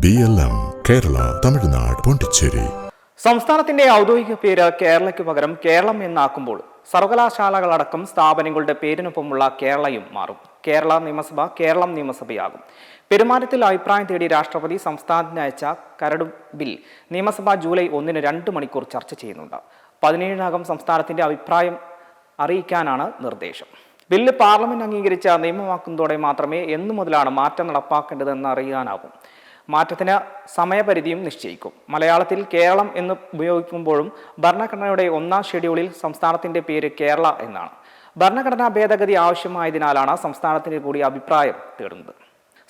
BLM Kerala, Tamil Nadu, Pondicherry. സംസ്ഥാനത്തിന്റെ ഔദ്യോഗിക പേര് കേരളയ്ക്ക് പകരം കേരളം എന്നാക്കുമ്പോൾ സർവകലാശാലകളടക്കം സ്ഥാപനങ്ങളുടെ പേരിനൊപ്പമുള്ള കേരളയും മാറും. കേരള നിയമസഭ കേരളം നിയമസഭയാകും. പെരുമാറ്റത്തിൽ അഭിപ്രായം തേടി രാഷ്ട്രപതി സംസ്ഥാനത്തിന് അയച്ച കരട് ബിൽ നിയമസഭ ജൂലൈ 1 2 മണിക്കൂർ ചർച്ച ചെയ്യുന്നുണ്ട്. 17-നകം സംസ്ഥാനത്തിന്റെ അഭിപ്രായം അറിയിക്കാനാണ് നിർദ്ദേശം. ബില്ല് പാർലമെന്റ് അംഗീകരിച്ച നിയമമാക്കുന്നതോടെ മാത്രമേ എന്നു മുതലാണ് മാറ്റം നടപ്പാക്കേണ്ടതെന്ന് അറിയാനാവും. മാറ്റത്തിന് സമയപരിധിയും നിശ്ചയിക്കും. മലയാളത്തിൽ കേരളം എന്ന് ഉപയോഗിക്കുമ്പോഴും ഭരണഘടനയുടെ 1-ാം ഷെഡ്യൂളിൽ സംസ്ഥാനത്തിന്റെ പേര് കേരള എന്നാണ്. ഭരണഘടനാ ഭേദഗതി ആവശ്യമായതിനാലാണ് സംസ്ഥാനത്തിന് കൂടി അഭിപ്രായം തേടുന്നത്.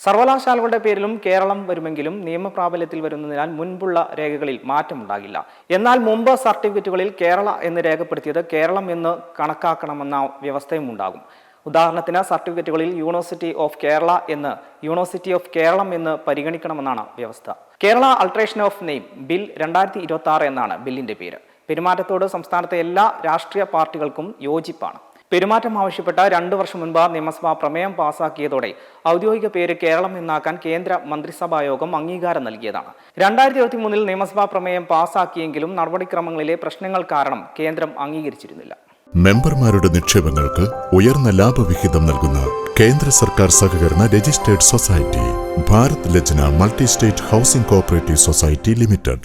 സർവകലാശാലകളുടെ പേരിലും കേരളം വരുമെങ്കിലും നിയമപ്രാബല്യത്തിൽ വരുന്നതിനാൽ മുൻപുള്ള രേഖകളിൽ മാറ്റമുണ്ടാകില്ല. എന്നാൽ മുമ്പ് സർട്ടിഫിക്കറ്റുകളിൽ കേരള എന്ന് രേഖപ്പെടുത്തിയത് കേരളം എന്ന് കണക്കാക്കണമെന്ന വ്യവസ്ഥയും ഉണ്ടാകും. ഉദാഹരണത്തിന് സർട്ടിഫിക്കറ്റുകളിൽ യൂണിവേഴ്സിറ്റി ഓഫ് കേരളം എന്ന് പരിഗണിക്കണമെന്നാണ് വ്യവസ്ഥ. കേരള അൾട്ടറേഷൻ ഓഫ് നെയിം ബിൽ 2026 എന്നാണ് ബില്ലിന്റെ പേര്. പെരുമാറ്റത്തോട് സംസ്ഥാനത്തെ എല്ലാ രാഷ്ട്രീയ പാർട്ടികൾക്കും യോജിപ്പാണ്. പെരുമാറ്റം ആവശ്യപ്പെട്ട 2 വർഷം മുൻപ് നിയമസഭ പ്രമേയം പാസാക്കിയതോടെ ഔദ്യോഗിക പേര് കേരളം എന്നാക്കാൻ കേന്ദ്ര മന്ത്രിസഭാ യോഗം അംഗീകാരം നൽകിയതാണ്. 2023 നിയമസഭാ പ്രമേയം പാസാക്കിയെങ്കിലും നടപടിക്രമങ്ങളിലെ പ്രശ്നങ്ങൾ കാരണം കേന്ദ്രം അംഗീകരിച്ചിരുന്നില്ല. മെമ്പർമാരുടെ നിക്ഷേപങ്ങൾക്ക് ഉയർന്ന ലാഭവിഹിതം നൽകുന്ന കേന്ദ്ര സർക്കാർ സഹകരണ registered society Bharat Lajna multi state housing cooperative society limited.